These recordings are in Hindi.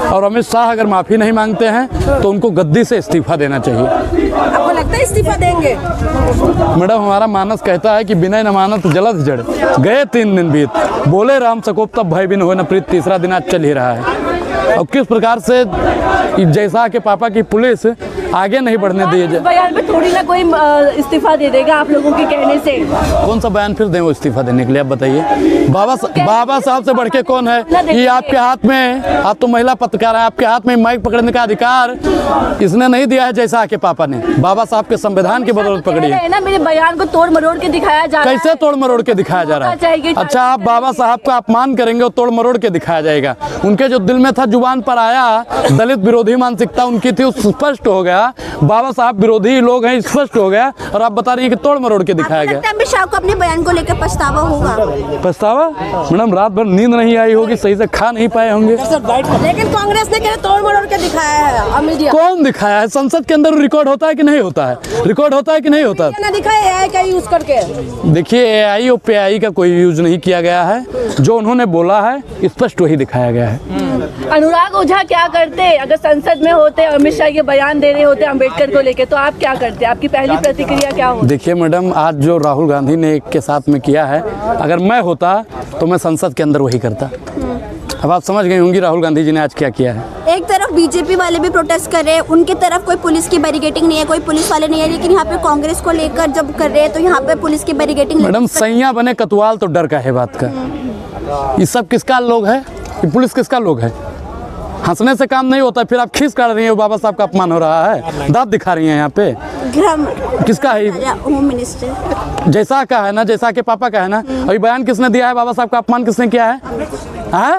और अमित शाह अगर माफ़ी नहीं मांगते हैं तो उनको गद्दी से इस्तीफा देना चाहिए। आपको लगता है इस्तीफा देंगे? मैडम, हमारा मानस कहता है कि बिना न मानत जलद जड़ गए 3 दिन बीत, बोले राम सकोप तब भय बिन हो न प्रीत, तीसरा दिन आज चल ही रहा है। और किस प्रकार से जैसा के पापा की पुलिस आगे नहीं बढ़ने दिए जाए। बयान में थोड़ी ना कोई इस्तीफा दे देगा आप लोगों के कहने से। कौन सा बयान फिर दें वो इस्तीफा देने के लिए, आप बताइए। बाबा साहब से बढ़ के कौन है? ये आपके हाथ में, आप तो महिला पत्रकार हैं, आपके हाथ में माइक पकड़ने का अधिकार इसने नहीं दिया है जैसा के पापा ने। बाबा साहब के संविधान की बदौलत पकड़ी है ना। मेरे बयान को तोड़ मरोड़ के दिखाया जा रहा है। कैसे तोड़ मरोड़ के दिखाया जा रहा है? अच्छा, आप बाबा साहब का अपमान करेंगे और तोड़ मरोड़ के दिखाया जाएगा। उनके जो दिल में था, जुबान पर आया, दलित विरोधी मानसिकता उनकी थी, स्पष्ट हो गया। बाबा साहब विरोधी लोग हैं, स्पष्ट हो गया। और आप बता रही हैं कि तोड़ मरोड़ के दिखाया गया। अमित शाह को अपने बयान को लेकर पछतावा होगा? पछतावा? मैडम, रात भर नींद नहीं आई होगी, सही से खा नहीं पाए होंगे। लेकिन कांग्रेस ने तोड़ मरोड़ के दिखाया है। मीडिया कौन दिखाया है? संसद के अंदर रिकॉर्ड होता है कि नहीं होता है? रिकॉर्ड होता है कि नहीं होता है? दिखाया AI का यूज करके। देखिए, AI और PI का कोई यूज नहीं किया गया है। जो उन्होंने बोला है स्पष्ट वही दिखाया गया है। अनुराग ओझा क्या करते अगर संसद में होते, अमित शाह ये बयान दे रहे होते अम्बेडकर को लेके, तो आप क्या करते? आपकी पहली प्रतिक्रिया क्या होती? देखिए मैडम, आज जो राहुल गांधी ने के साथ में किया है, अगर मैं होता तो मैं संसद के अंदर वही करता। अब आप समझ गई होंगी राहुल गांधी जी ने आज क्या किया है। एक तरफ बीजेपी वाले भी प्रोटेस्ट कर रहे हैं, उनकी तरफ कोई पुलिस की बैरिकेडिंग नहीं है, कोई पुलिस वाले नहीं है, लेकिन यहाँ पे कांग्रेस को लेकर जब कर रहे हैं तो यहाँ पे पुलिस की बैरिकेडिंग। मैडम, सैया बने कतवाल तो डर का है बात का। ये सब किसका लोग है? ये पुलिस किसका लोग है? हंसने से काम नहीं होता। फिर आप खींच काट रही हैं, बाबा साहब का अपमान हो रहा है, दांत दिखा रही हैं यहाँ पे। किसका है? होम मिनिस्टर जैसा का है ना, जैसा के पापा का है ना। अभी बयान किसने दिया है? बाबा साहब का अपमान किसने किया है?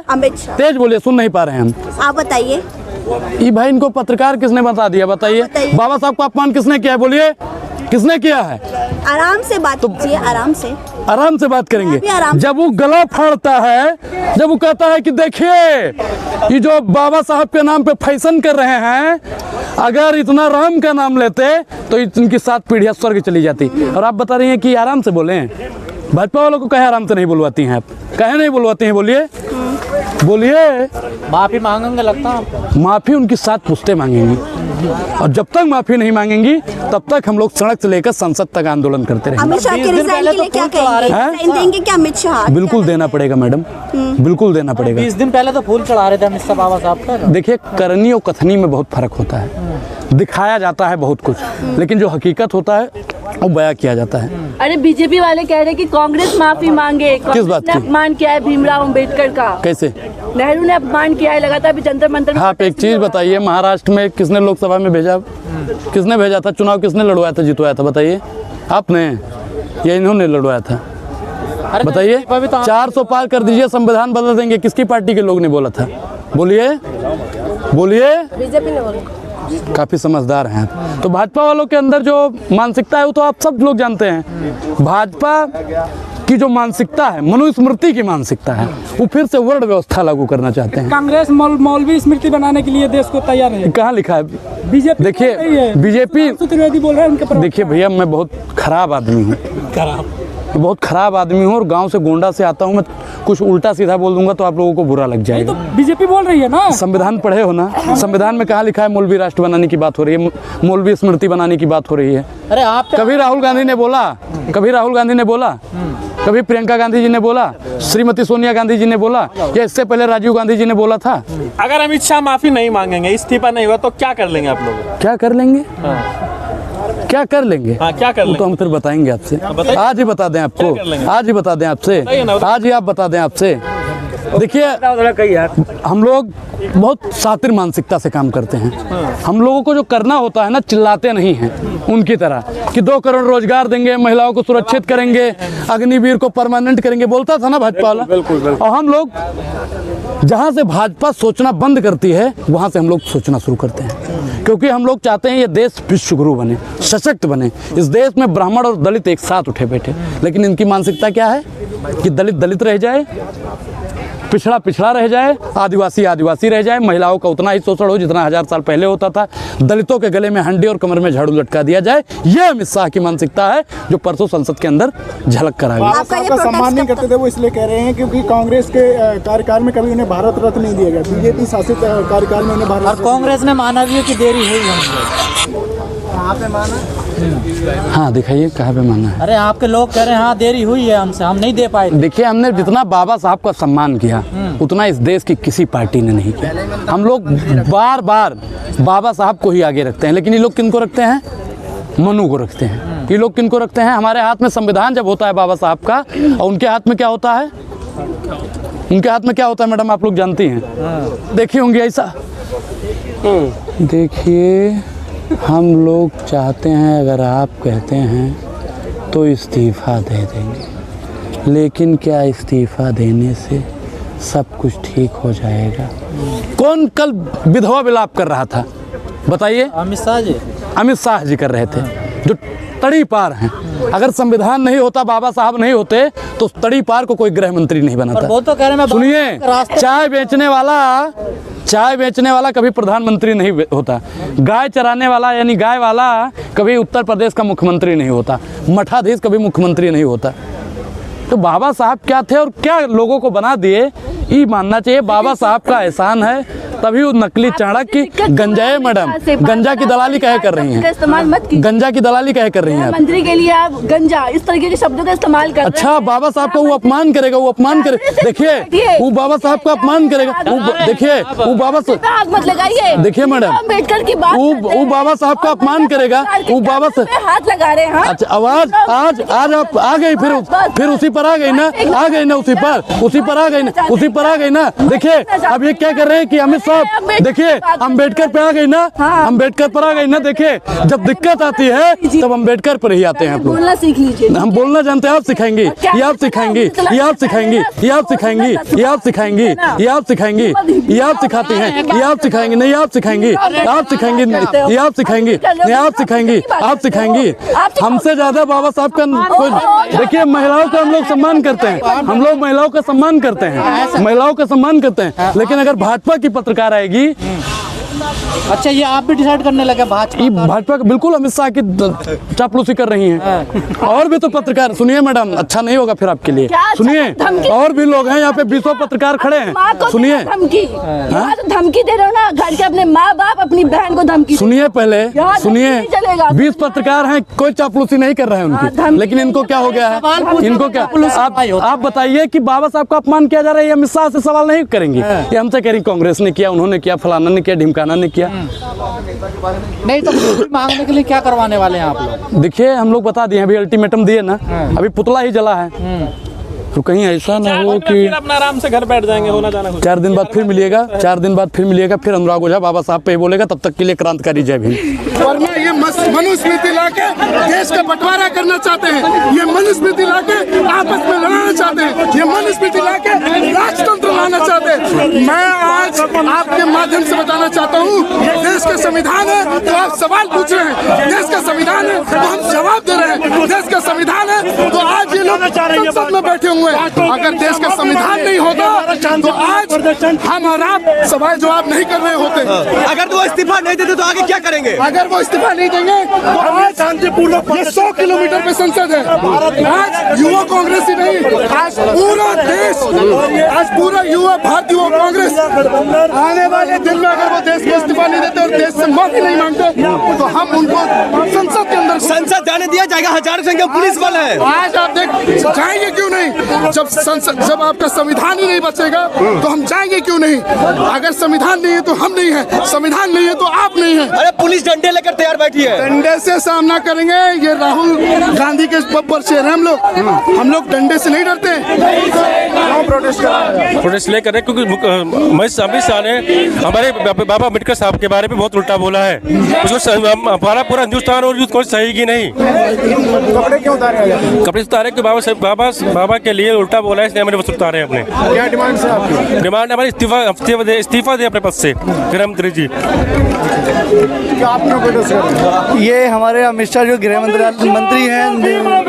अमित शाह। तेज बोलिए, सुन नहीं पा रहे हैं हम। आप बताइए। ये भाई, इनको पत्रकार किसने बता दिया? बताइए। बाबा साहब का अपमान किसने किया है? बोलिए, किसने किया है? आराम से बात कीजिए, आराम से। आराम से बात करेंगे। जब वो गला फाड़ता है, जब वो कहता है कि देखिए ये जो बाबा साहब के नाम पे फैशन कर रहे हैं, अगर इतना राम का नाम लेते तो इनकी 7 पीढ़ियां स्वर्ग चली जाती। और आप बता रही हैं कि आराम से बोले। भाजपा वालों को कहे आराम से नहीं बुलवाती हैं आप? कहे नहीं बुलवाती हैं? बोलिए, बोलिए। माफी मांगेंगे लगता है? माफी उनकी 7 पुश्तें मांगेंगी। और जब तक माफी नहीं मांगेंगी तब तक हम लोग सड़क से लेकर संसद तक आंदोलन करते रहेंगे। अमित शाह के रिजाइन के लिए क्या कहेंगे? देंगे क्या अमित शाह? बिल्कुल देना पड़ेगा मैडम, बिल्कुल देना पड़ेगा। 20 दिन पहले तो फूल चढ़ा रहे थे अमित शाह बाबा साहब पर। देखिए, करनी और कथनी में बहुत फर्क होता है। दिखाया जाता है बहुत कुछ, लेकिन जो हकीकत होता है वो बयां किया जाता है। अरे बीजेपी वाले कह रहे हैं कि कांग्रेस माफी मांगे। किस बात की? अपमान किया है भीमराव अम्बेडकर का। कैसे? नेहरू ने अपमान किया है लगातार, अभी जंतर मंतर में। आप एक चीज बताइए, महाराष्ट्र में किसने लोकसभा में भेजा? किसने भेजा था? चुनाव किसने लड़वाया था, जितवाया था? बताइए। आपने या इन्होंने लड़वाया था? बताइए। 400 पार कर दीजिए, संविधान बदल देंगे। किसकी पार्टी के लोग ने बोला था? बोलिए, बोलिए। बीजेपी ने बोला। काफी समझदार हैं। तो भाजपा वालों के अंदर जो मानसिकता है वो तो आप सब लोग जानते हैं। भाजपा की जो मानसिकता है, मनुस्मृति की मानसिकता है, वो फिर से वर्ण व्यवस्था लागू करना चाहते हैं। कांग्रेस मौलवी स्मृति बनाने के लिए देश को तैयार है। कहाँ लिखा है? बीजेपी। देखिए, बीजेपी त्रिवेदी बोल रहे हैं उनके। देखिए भैया, मैं बहुत खराब आदमी हूँ, बहुत खराब आदमी हूँ, और गांव से गोंडा से आता हूँ। मैं कुछ उल्टा सीधा बोल दूंगा तो आप लोगों को बुरा लग जाएगा। तो बीजेपी बोल रही है ना। संविधान पढ़े हो ना? संविधान में कहाँ लिखा है मौलवी राष्ट्र बनाने की बात हो रही है, मौलवी स्मृति बनाने की बात हो रही है? अरे आप कभी राहुल गांधी ने बोला? कभी राहुल गांधी ने बोला? कभी प्रियंका गांधी जी ने बोला? श्रीमती सोनिया गांधी जी ने बोला? या इससे पहले राजीव गांधी जी ने बोला था? अगर अमित शाह माफी नहीं मांगेंगे, इस्तीफा नहीं हुआ, तो क्या कर लेंगे आप लोग? क्या कर लेंगे? क्या कर लेंगे? हाँ, क्या कर लेंगे? तो हम फिर बताएंगे आपसे। आज ही बता दें आपको, आज ही बता दें आपसे, आज ही आप बता दें आपसे। देखिए, हम लोग बहुत शातिर मानसिकता से काम करते हैं। हम लोगों को जो करना होता है ना, चिल्लाते नहीं हैं उनकी तरह कि 2 करोड़ रोजगार देंगे, महिलाओं को सुरक्षित करेंगे, अग्निवीर को परमानेंट करेंगे, बोलता था ना भाजपा वाला। और हम लोग जहाँ से भाजपा सोचना बंद करती है, वहाँ से हम लोग सोचना शुरू करते हैं, क्योंकि हम लोग चाहते हैं ये देश विश्वगुरु बने, सशक्त बने। इस देश में ब्राह्मण और दलित एक साथ उठे बैठे, लेकिन इनकी मानसिकता क्या है कि दलित दलित रह जाए, पिछड़ा पिछड़ा रह जाए, आदिवासी आदिवासी रह जाए, महिलाओं का उतना ही शोषण हो जितना 1000 साल पहले होता था, दलितों के गले में हंडी और कमर में झाड़ू लटका दिया जाए। यह अमित शाह की मानसिकता है जो परसों संसद के अंदर झलक कर आ गई। आपका सम्मान नहीं करते थे वो इसलिए कह रहे हैं क्योंकि कांग्रेस के कार्यकाल में कभी उन्हें भारत रत्न नहीं दिया गया, बीजेपी शासित कार्यकाल में उन्हें भारत और कांग्रेस ने माना भी है कि देरी हुई हमसे। कहाँ पे माना? हाँ दिखाइए कहाँ पे माना है। अरे आपके लोग कह रहे हैं हाँ देरी हुई है हमसे, हम नहीं दे पाए। देखिए हमने जितना बाबा साहब का सम्मान किया उतना इस देश की किसी पार्टी ने नहीं किया। हम लोग बार बार बाबा साहब को ही आगे रखते हैं, लेकिन ये लोग किनको रखते हैं? मनु को रखते हैं। ये लोग किनको रखते हैं? हमारे हाथ में संविधान जब होता है बाबा साहब का, और उनके हाथ में क्या होता है? उनके हाथ में क्या होता है मैडम, आप लोग जानती हैं? देखिए होंगे ऐसा। देखिए हम लोग चाहते हैं अगर आप कहते हैं तो इस्तीफ़ा दे देंगे, लेकिन क्या इस्तीफ़ा देने से सब कुछ ठीक हो जाएगा? कौन कल विधवा विलाप कर रहा था बताइए? अमित शाह जी। अमित शाह जी कर रहे थे, जो तड़ी पार हैं। अगर संविधान नहीं होता, बाबा साहब नहीं होते, तो तड़ी पार को कोई गृह मंत्री नहीं बनाता। वो तो कह रहे हैं सुनिए, चाय बेचने वाला कभी प्रधानमंत्री नहीं होता, गाय चराने वाला यानी गाय वाला कभी उत्तर प्रदेश का मुख्यमंत्री नहीं होता, मठाधीश कभी मुख्यमंत्री नहीं होता। तो बाबा साहब क्या थे और क्या लोगों को बना दिए, ये मानना चाहिए। बाबा साहब का एहसान है, तभी वो नकली चाणक की गंजा है मैडम, गंजा की दलाली कहे कर रही हैं, इस्तेमाल मत कीजिए। गंजा की दलाली कहे कर रही हैं आप। मंत्री के लिए आप गंजा इस तरीके के शब्दों का इस्तेमाल कर रहे हैं। अच्छा, बाबा साहब का वो अपमान करेगा, वो अपमान करे। देखिए वो बाबा साहब का अपमान करेगा, देखिए वो बाबा हाथ मत लगाइए। देखिए मैडम, अम्बेडकर की बात वो बाबा साहब का अपमान करेगा, वो बाबा से हाथ लगा रहे हैं। अच्छा आवाज आज आप आ गई, फिर उसी पर आ गई ना, आ गई ना, उसी पर आ गई ना। देखिए अब ये क्या कर रहे हैं कि अमित साहब, देखिए अम्बेडकर पे आ गई ना, अम्बेडकर पर आ गई ना। देखिए जब दिक्कत आती है तब अम्बेडकर पर ही आते हैं आप लोग। बोलना सीख लीजिए। हम बोलना जानते हैं, आप सिखाएंगे, ये आप सिखाएंगे, ये आप सिखाएंगे, ये आप सिखाएंगे, ये आप सिखाएंगे, ये आप सिखाएंगे, ये आप सिखाते हैं, ये आप सिखाएंगे, नहीं आप सिखाएंगे, आप सिखाएंगे, ये आप सिखाएंगे, नहीं आप सिखाएंगे, आप सिखाएंगे। हमसे ज्यादा बाबा साहब का देखिए, महिलाओं का हम लोग सम्मान करते हैं, हम लोग महिलाओं का सम्मान करते हैं, महिलाओं का सम्मान करते हैं, लेकिन अगर भाजपा की पत्रकार आएगी। अच्छा, ये आप भी डिसाइड करने लगे भाजपा बिल्कुल अमित शाह की चापलूसी कर रही हैं। और भी तो पत्रकार, सुनिए मैडम, अच्छा नहीं होगा फिर आपके लिए। सुनिए, और भी लोग हैं यहाँ पे, 20 पत्रकार खड़े हैं। सुनिए, धमकी दे रहे हो ना, घर के अपने माँ बाप अपनी बहन को धमकी। सुनिए पहले, सुनिए, 20 पत्रकार हैं, कोई चापलूसी नहीं कर रहे हैं उनकी, लेकिन इनको क्या हो गया है? इनको क्या, आप बताइए कि बाबा साहब का अपमान किया जा रहा है, अमित शाह से सवाल नहीं करेंगे? ये हमसे कह रही कांग्रेस ने किया, उन्होंने किया, फलाना ने किया, ढिमकाना ने किया। नहीं तो मांगने के लिए क्या करवाने वाले हैं आप लोग? देखिए हम लोग बता दिए, अभी अल्टीमेटम दिए ना, अभी पुतला ही जला है, तो कहीं ऐसा ना हो कि अपना आराम से घर बैठ जाएंगे, होना जाना। 4 दिन बाद फिर मिलिएगा, 4 दिन बाद फिर मिलिएगा, फिर अनुराग ओझा बाबा साहब पे ही बोलेगा। तब तक के लिए क्रांतिकारी जय भीम। वरना ये मनुस्मृति लाके देश का बंटवारा करना चाहते हैं, ये मनुस्मृति लाके आपस में लड़ाना चाहते हैं, ये मनुस्मृति लाके राजतंत्र लाना चाहते हैं। मैं आज आपके माध्यम से बताना चाहता हूँ, देश का संविधान है तो आप सवाल पूछ रहे हैं, देश का संविधान है तो हम जवाब दे रहे हैं, देश का संविधान है तो आज ये लोग संसद में बैठे हुए। अगर देश का संविधान नहीं होगा तो आज हम और आप सवाल जवाब नहीं कर रहे होते। अगर वो इस्तीफा नहीं देते तो आगे क्या करेंगे? अगर वो इस्तीफा नहीं देंगे तो आज शांतिपूर्वक, ये 100 किलोमीटर पे संसद है। आज युवा कांग्रेस ही नहीं, आज पूरा देश, आज पूरा युवा भारतीय युवा कांग्रेस आने वाले दिन में अगर वो देश को इस्तीफा नहीं देते और देश से माफी नहीं मांगते तो हम उनको संसद के अंदर, संसद जाने दिया जाएगा। हजारों संख्या पुलिस बल है। आज आप देख जाएंगे क्यों नहीं? जब आपका संविधान ही नहीं बचेगा तो हम जाएंगे क्यों नहीं? अगर संविधान नहीं है तो हम नहीं है, संविधान नहीं है तो आप नहीं है। अरे पुलिस डंडे लेकर तैयार बैठी है, डंडे से सामना करेंगे। ये राहुल गांधी के बब्बर शेर है हम लोग डंडे से नहीं डरते। प्रोटेस्ट लेकर रहे क्योंकि अमित शाह ने हमारे बाबा अम्बेडकर साहब के बारे में बहुत उल्टा बोला है। उसको हमारा पूरा हिंदुस्तान और यूथ को सही की नहीं। कपड़े क्यों उतारे? कपड़े उतारे कि बाबा के लिए उल्टा बोला है, इसलिए मैंने बस उतारे अपने। क्या डिमांड है आपकी? डिमांड हमारी इस्तीफा दे अपने पद से, गृह मंत्री जी। क्या आप क्यों प्रोटेस्ट कर रहे हैं? ये हमारे अमित शाह जो गृह मंत्री हैं,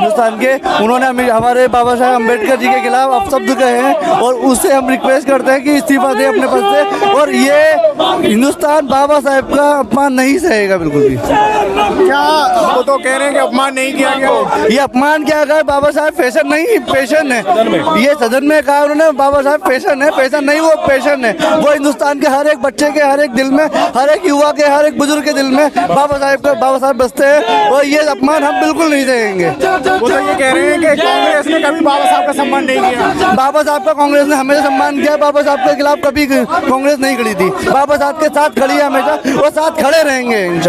हिंदुस्तान के, उन्होंने हमारे बाबा साहेब अम्बेडकर जी के खिलाफ अपशब्द कहे हैं और उससे हम रिक्वेस्ट करते हैं कि इस्तीफा दें अपने पद से। और ये हिंदुस्तान बाबा साहेब का अपमान नहीं सहेगा बिल्कुल भी। क्या वो तो कह रहे हैं कि अपमान नहीं किया गया? ये अपमान क्या कहा? बाबा साहेब फैशन नहीं, पैशन है। ये सदन में कहा उन्होंने, बाबा साहेब फैशन है, पैशन नहीं, वो पैशन है। वो हिंदुस्तान के हर एक बच्चे के हर एक दिल में, हर एक युवा के, हर एक बुजुर्ग के दिल में बाबा साहेब बसते हैं और ये अपमान हम बिल्कुल नहीं सहेंगे। वो तो ये कह रहे हैं कि कांग्रेस ने कभी बाबा साहब का सम्मान नहीं किया। बाबा साहब का कांग्रेस ने हमेशा सम्मान किया। बाबा साहब के खिलाफ कभी कांग्रेस नहीं खड़ी थी। बाबा साहब के साथ खड़ी है हमेशा, वो साथ खड़े रहेंगे।